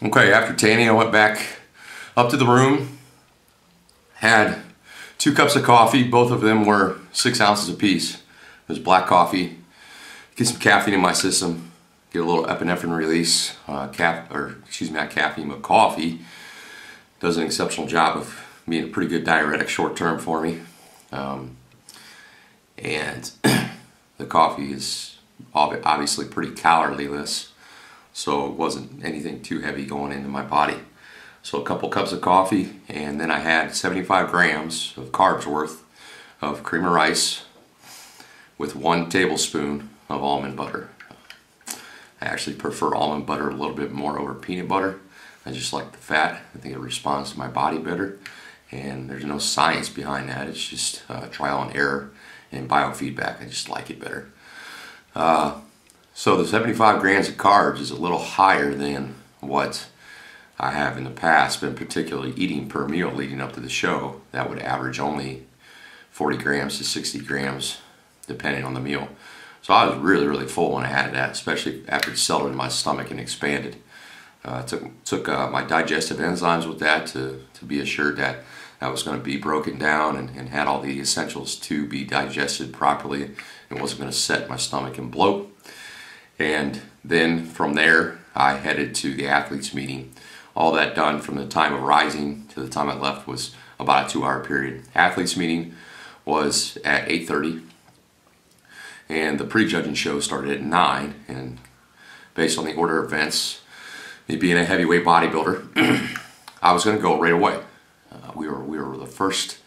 Okay, after tanning, I went back up to the room, had 2 cups of coffee. Both of them were 6 ounces apiece. It was black coffee. Get some caffeine in my system, get a little epinephrine release. Not caffeine, but coffee does an exceptional job of being a pretty good diuretic short term for me. And the coffee is obviously pretty calorie-less, so it wasn't anything too heavy going into my body. So a couple cups of coffee, and then I had 75 grams of carbs worth of cream of rice with 1 tablespoon of almond butter. I actually prefer almond butter a little bit more over peanut butter. I just like the fat. I think it responds to my body better, and there's no science behind that. It's just trial and error and biofeedback. I just like it better. So the 75 grams of carbs is a little higher than what I have in the past, been particularly eating per meal leading up to the show. That would average only 40 grams to 60 grams depending on the meal. So I was really full when I had that, especially after it settled in my stomach and expanded. Took my digestive enzymes with that to be assured that that was going to be broken down and had all the essentials to be digested properly. It wasn't going to set my stomach and bloat. And then from there, I headed to the athletes meeting. All that done from the time of rising to the time I left was about a 2-hour period. Athletes meeting was at 8:30, and the pre-judging show started at 9. And based on the order of events, me being a heavyweight bodybuilder, I was going to go right away. We were the first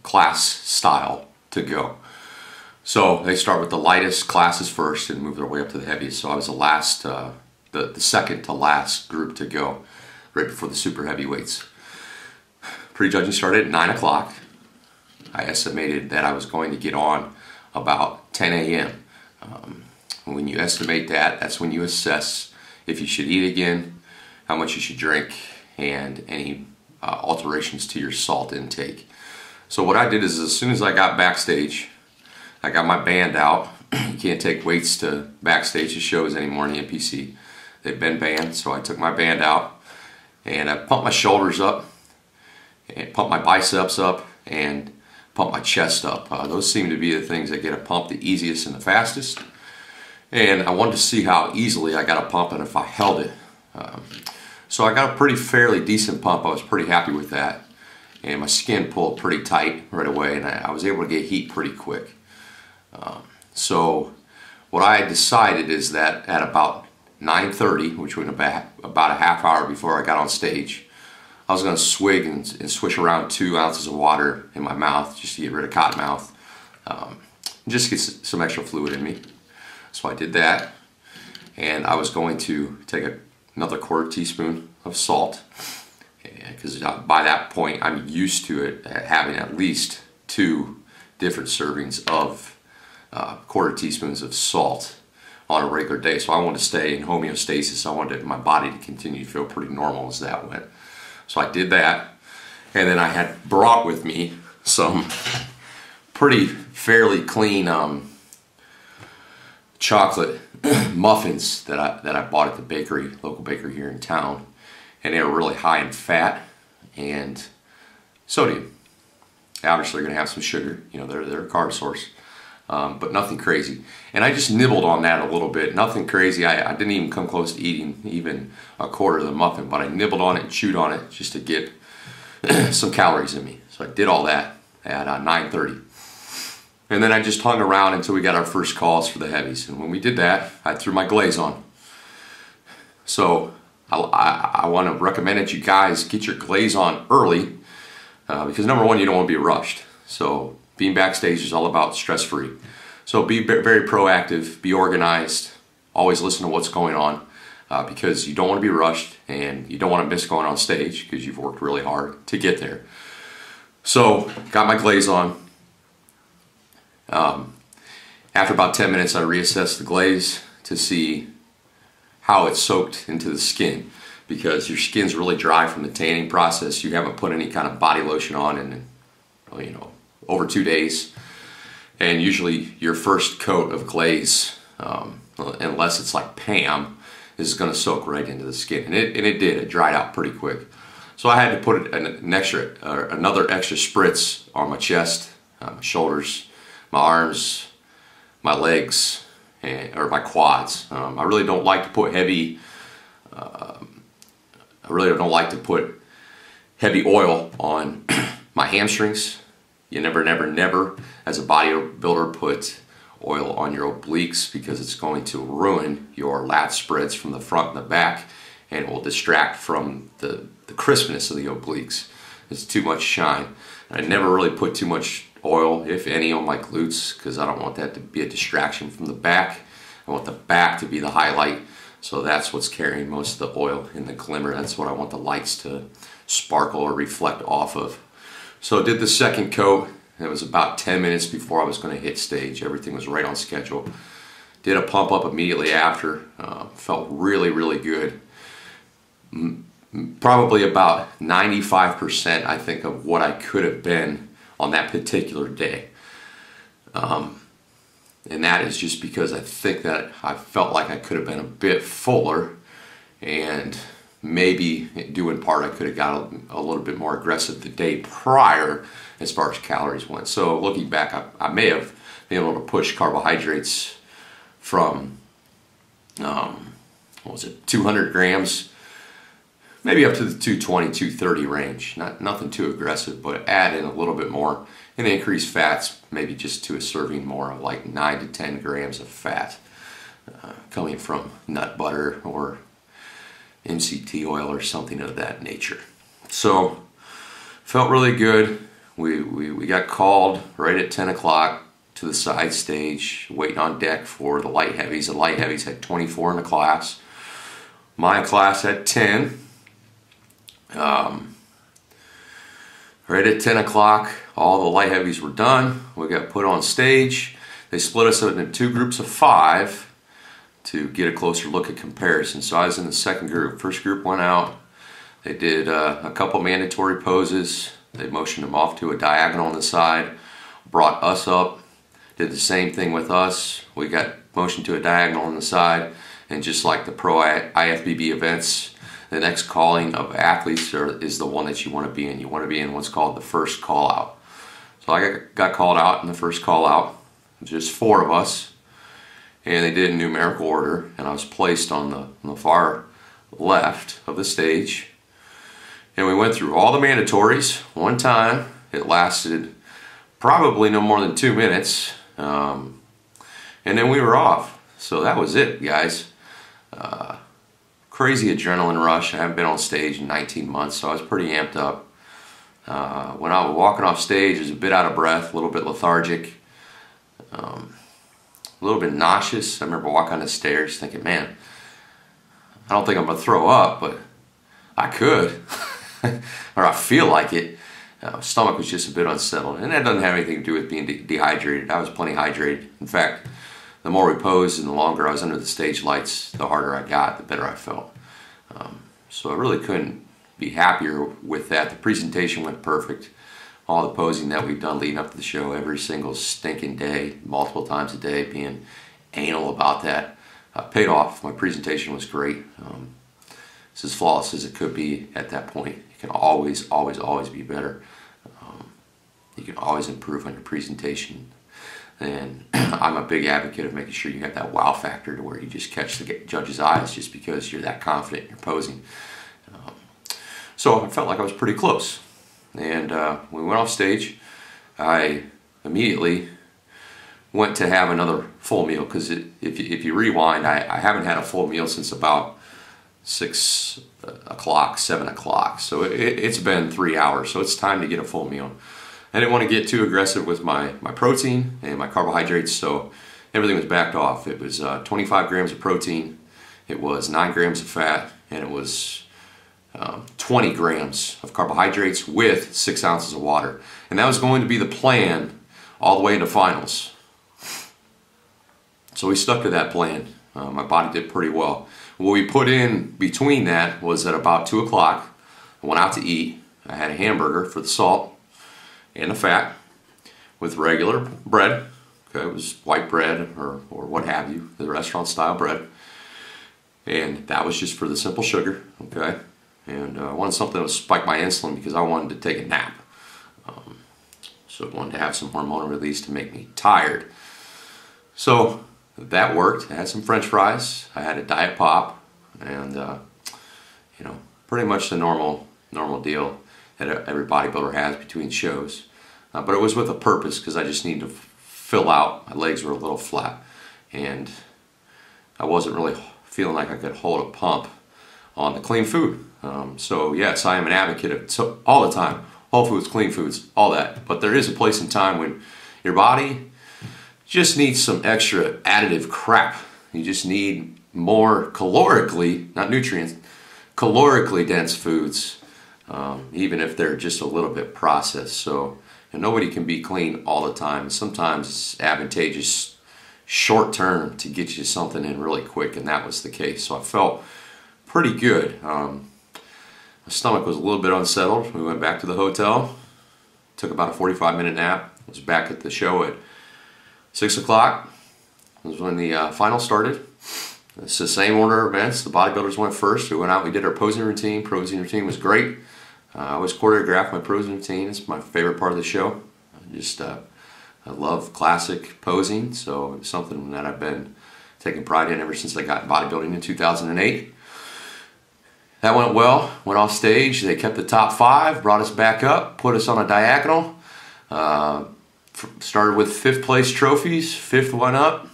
class style to go. So they start with the lightest classes first and move their way up to the heaviest. So I was the second to last group to go, right before the super heavyweights. Pre-judging started at 9 o'clock. I estimated that I was going to get on about 10 a.m. When you estimate that, that's when you assess if you should eat again, how much you should drink, and any alterations to your salt intake. So what I did is, as soon as I got backstage, I got my band out. You can't take weights to backstage to shows anymore in the NPC. They've been banned, so I took my band out and I pumped my shoulders up and pumped my biceps up and pumped my chest up. Those seem to be the things that get a pump the easiest and the fastest. And I wanted to see how easily I got a pump and if I held it. So I got a fairly decent pump. I was pretty happy with that. And my skin pulled pretty tight right away, and I was able to get heat pretty quick. So what I decided is that at about 9:30, which was about a half hour before I got on stage, I was going to swig and swish around 2 ounces of water in my mouth just to get rid of cotton mouth, just get some extra fluid in me. So I did that, and I was going to take another 1/4 teaspoon of salt, because by that point I'm used to it having at least 2 different servings of 1/4 teaspoons of salt on a regular day. So I wanted to stay in homeostasis. I wanted my body to continue to feel pretty normal as that went. So I did that, and then I had brought with me some fairly clean chocolate muffins that I bought at the local bakery here in town, and they were really high in fat and sodium. Obviously, they're going to have some sugar. You know, they're a carb source. But nothing crazy. And I just nibbled on that a little bit. Nothing crazy. I didn't even come close to eating even a 1/4 of the muffin, but I nibbled on it and chewed on it just to get some calories in me. So I did all that at 9:30. And then I just hung around until we got our first calls for the heavies. And when we did that, I threw my glaze on. So I want to recommend that you guys get your glaze on early, because number one, you don't want to be rushed. So being backstage is all about stress-free. So be very proactive, be organized, always listen to what's going on, because you don't want to be rushed and you don't want to miss going on stage because you've worked really hard to get there. So got my glaze on. After about 10 minutes, I reassessed the glaze to see how it's soaked into the skin, because your skin's really dry from the tanning process. You haven't put any kind of body lotion on in, over 2 days. And usually your first coat of glaze, unless it's like Pam, is going to soak right into the skin, and it did. It dried out pretty quick. So I had to put another extra spritz on my chest, my shoulders, my arms, my legs, or my quads. I really don't like to put heavy. I really don't like to put heavy oil on my hamstrings. You never, as a bodybuilder, put oil on your obliques, because it's going to ruin your lat spreads from the front and the back, and it will distract from the crispness of the obliques. It's too much shine. I never really put too much oil, if any, on my glutes, because I don't want that to be a distraction from the back. I want the back to be the highlight, so that's what's carrying most of the oil in the glimmer. That's what I want the lights to sparkle or reflect off of. So I did the second coat. It was about 10 minutes before I was going to hit stage. Everything was right on schedule. Did a pump up immediately after. Felt really, really good. Probably about 95%, I think, of what I could have been on that particular day. And that is just because I think that I felt like I could have been a bit fuller, and maybe due in part I could have got a little bit more aggressive the day prior as far as calories went. So looking back, I may have been able to push carbohydrates from, what was it, 200 grams, maybe up to the 220, 230 range. Nothing too aggressive, but add in a little bit more and increase fats, maybe just to a serving more of like 9 to 10 grams of fat coming from nut butter or MCT oil or something of that nature. So felt really good. We got called right at 10 o'clock to the side stage, waiting on deck for the light heavies. The light heavies had 24 in the class. My class had 10. Right at 10 o'clock, all the light heavies were done. We got put on stage. They split us into 2 groups of 5 to get a closer look at comparison. So I was in the second group. First group went out. They did a couple mandatory poses. They motioned them off to a diagonal on the side, brought us up, did the same thing with us. We got motioned to a diagonal on the side, and just like the pro IFBB events, the next calling of athletes is the one that you want to be in. You want to be in what's called the first call out. So I got called out in the first call out. Just 4 of us, and they did in numerical order, and I was placed on the far left of the stage. And we went through all the mandatories one time. It lasted probably no more than 2 minutes, and then we were off. So that was it, guys. Crazy adrenaline rush. I haven't been on stage in 19 months, so I was pretty amped up. When I was walking off stage, I was a bit out of breath, a little bit lethargic, a little bit nauseous. I remember walking on the stairs thinking, man, I don't think I'm going to throw up, but I could. Or I feel like it. My stomach was just a bit unsettled, and that doesn't have anything to do with being dehydrated. I was plenty hydrated. In fact, the more we posed and the longer I was under the stage lights, the harder I got, the better I felt. So I really couldn't be happier with that. The presentation went perfect. All the posing that we've done leading up to the show, every single stinking day, multiple times a day, being anal about that, paid off. My presentation was great. It's as flawless as it could be at that point. It can always, always, always be better. You can always improve on your presentation. And I'm a big advocate of making sure you have that wow factor to where you just catch the judge's eyes just because you're that confident in your posing. So I felt like I was pretty close. And we went off stage. I immediately went to have another full meal, because if you rewind, I haven't had a full meal since about 6 o'clock, 7 o'clock. So it's been 3 hours, so it's time to get a full meal. I didn't want to get too aggressive with my protein and my carbohydrates, so everything was backed off. It was 25 grams of protein, it was 9 grams of fat, and it was 20 grams of carbohydrates with 6 ounces of water. And that was going to be the plan all the way into finals. So we stuck to that plan. My body did pretty well. What we put in between that was at about 2 o'clock, I went out to eat. I had a hamburger for the salt and the fat with regular bread. Okay, it was white bread or what have you, the restaurant style bread. And that was just for the simple sugar, okay? And I wanted something that would spike my insulin because I wanted to take a nap. So I wanted to have some hormonal release to make me tired. So that worked. I had some French fries. I had a Diet Pop, and you know, pretty much the normal deal that every bodybuilder has between shows. But it was with a purpose because I just needed to fill out. My legs were a little flat, and I wasn't really feeling like I could hold a pump on the clean food. So yes, I am an advocate of all the time, whole foods, clean foods, all that. But there is a place and time when your body just needs some extra additive crap. You just need more calorically, not nutrients, calorically dense foods, even if they're just a little bit processed. So nobody can be clean all the time. Sometimes it's advantageous short term to get you something in really quick, and that was the case. So I felt pretty good. My stomach was a little bit unsettled. We went back to the hotel, took about a 45-minute nap. I was back at the show at 6 o'clock. That was when the final started. It's the same order of events. The bodybuilders went first. We went out, we did our posing routine. Posing routine was great. I always choreographed my posing routine. It's my favorite part of the show. I love classic posing, so it's something that I've been taking pride in ever since I got bodybuilding in 2008. That went well. Went off stage. They kept the top 5, brought us back up, put us on a diagonal. Started with 5th place trophies. 5th one up,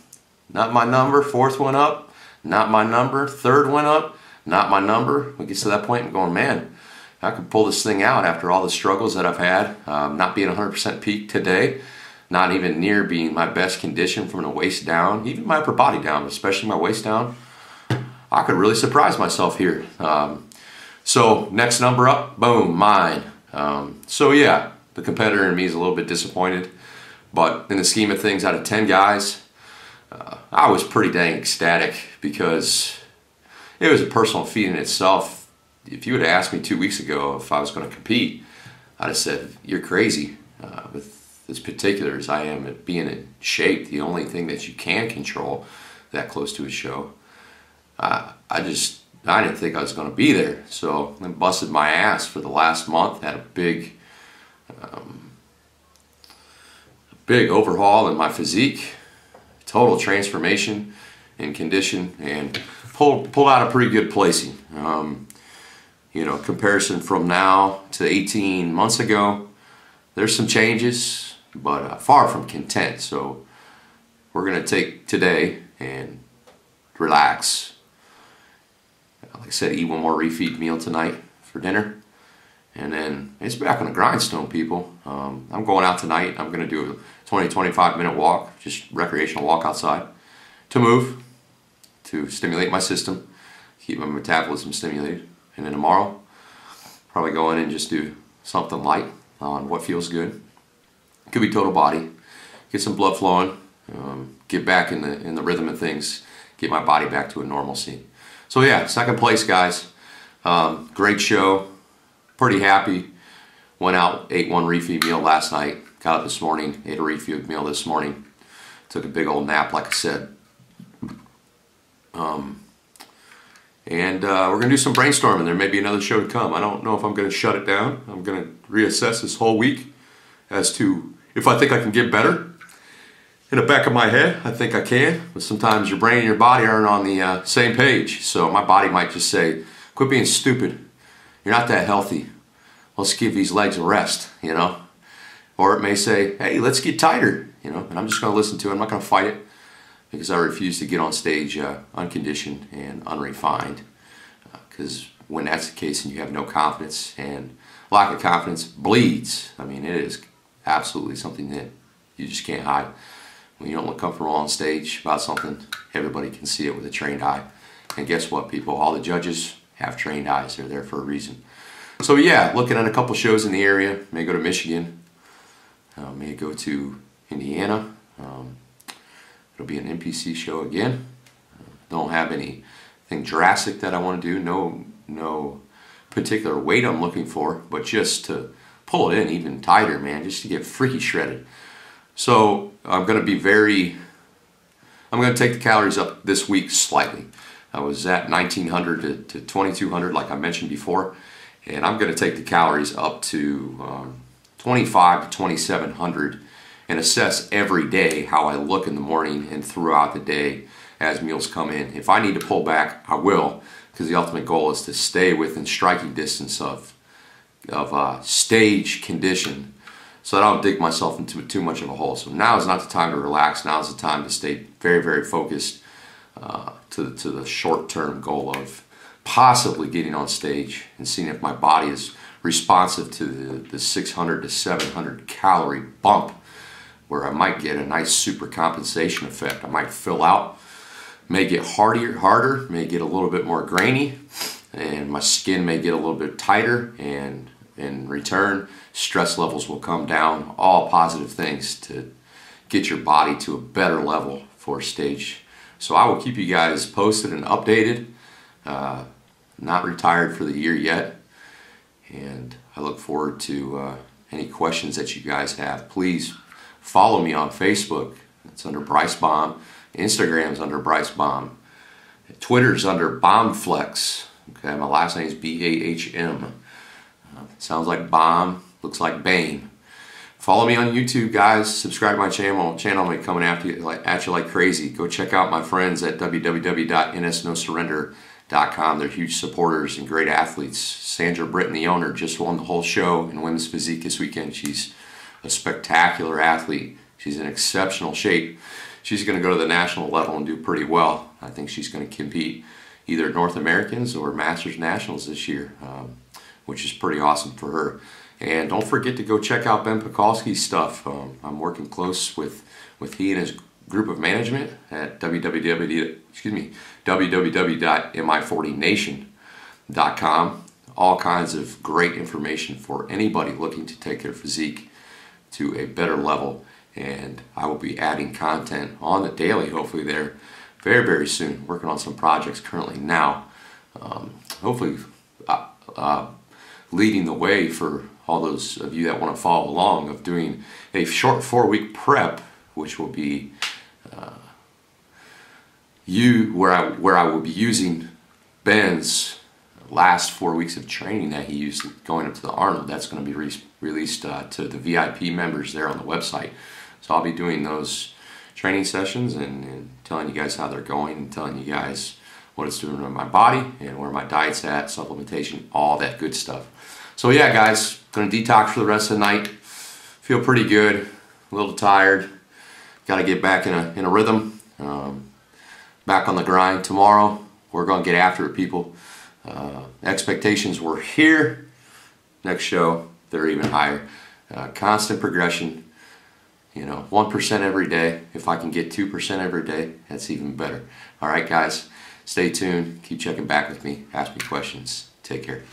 not my number. 4th one up, not my number. 3rd one up, not my number. We get to that point and going, man, I could pull this thing out after all the struggles that I've had. Not being 100% peak today, not even near being my best condition from the waist down, even my upper body down, especially my waist down. I could really surprise myself here. So next number up, boom, mine. So yeah, the competitor in me is a little bit disappointed, but in the scheme of things, out of 10 guys, I was pretty dang ecstatic because it was a personal feat in itself. If you would have asked me 2 weeks ago if I was going to compete, I'd have said, you're crazy. With as particular as I am at being in shape, the only thing that you can control that close to a show, I didn't think I was going to be there. So I busted my ass for the last month, had a big overhaul in my physique, total transformation in condition, and pulled out a pretty good placing. You know, comparison from now to 18 months ago, there's some changes, but far from content. So we're going to take today and relax. Like I said, eat one more refeed meal tonight for dinner. And then it's back on the grindstone, people. I'm going out tonight. I'm going to do a 20-25 minute walk, just recreational walk outside, to move, to stimulate my system, keep my metabolism stimulated. And then tomorrow, probably go in and just do something light on what feels good. It could be total body, get some blood flowing, get back in the rhythm of things, get my body back to a normalcy. So yeah, 2nd place, guys. Great show. Pretty happy. Went out, ate one refeed meal last night. Got up this morning, ate a refeed meal this morning. Took a big old nap, like I said. And we're going to do some brainstorming. There may be another show to come. I don't know if I'm going to shut it down. I'm going to reassess this whole week as to if I think I can get better. In the back of my head, I think I can. But sometimes your brain and your body aren't on the same page. So my body might just say, quit being stupid. You're not that healthy. Let's give these legs a rest, you know. Or it may say, hey, let's get tighter, you know. And I'm just going to listen to it. I'm not going to fight it because I refuse to get on stage unconditioned and unrefined. Because when that's the case and you have no confidence, and lack of confidence bleeds. I mean, it is absolutely something that you just can't hide. When you don't look comfortable on stage about something, everybody can see it with a trained eye. And guess what, people? All the judges have trained eyes. They're there for a reason. So yeah, looking at a couple shows in the area. May go to Michigan. May go to Indiana. It'll be an NPC show again. Don't have anything drastic that I want to do. No particular weight I'm looking for, but just to pull it in even tighter, man. Just to get freaky shredded. So I'm going to take the calories up this week slightly. I was at 1900 to 2200 like I mentioned before, and I'm going to take the calories up to 25 to 2700 and assess every day how I look in the morning and throughout the day as meals come in. If I need to pull back, I will, because the ultimate goal is to stay within striking distance of stage condition, so that I don't dig myself into too much of a hole. So now is not the time to relax. Now is the time to stay very, very focused to the short-term goal of possibly getting on stage and seeing if my body is responsive to the 600 to 700 calorie bump, where I might get a nice super compensation effect. I might fill out, may get harder, may get a little bit more grainy, and my skin may get a little bit tighter, and in return, stress levels will come down. All positive things to get your body to a better level for stage. So I will keep you guys posted and updated. Not retired for the year yet, and I look forward to any questions that you guys have. Please follow me on Facebook. It's under Bryce Bahm. Instagram's under Bryce Bahm. Twitter's under Bombflex. Okay, my last name is B-A-H-M. Sounds like Bahm, looks like Bahm. Follow me on YouTube, guys. Subscribe to my channel. I'll be coming at you like crazy. Go check out my friends at www.nsnosurrender.com. They're huge supporters and great athletes. Sandra Britton, the owner, just won the whole show in women's physique this weekend. She's a spectacular athlete. She's in exceptional shape. She's going to go to the national level and do pretty well. I think she's going to compete either North Americans or Masters Nationals this year, which is pretty awesome for her. And don't forget to go check out Ben Pekalski's stuff. I'm working close with he and his group of management at www.mi40nation.com. All kinds of great information for anybody looking to take their physique to a better level. And I will be adding content on the daily, hopefully there very, very soon. Working on some projects currently now. Hopefully leading the way for all those of you that want to follow along, of doing a short 4-week prep, which will be where I will be using Ben's last 4 weeks of training that he used going up to the Arnold. That's going to be released to the VIP members there on the website. So I'll be doing those training sessions and telling you guys how they're going, and telling you guys what it's doing with my body and where my diet's at, supplementation, all that good stuff. So yeah, guys, going to detox for the rest of the night. Feel pretty good, a little tired. Got to get back in a rhythm. Back on the grind tomorrow. We're going to get after it, people. Expectations were here. Next show, they're even higher. Constant progression. 1% every day. If I can get 2% every day, that's even better. All right, guys, stay tuned. Keep checking back with me. Ask me questions. Take care.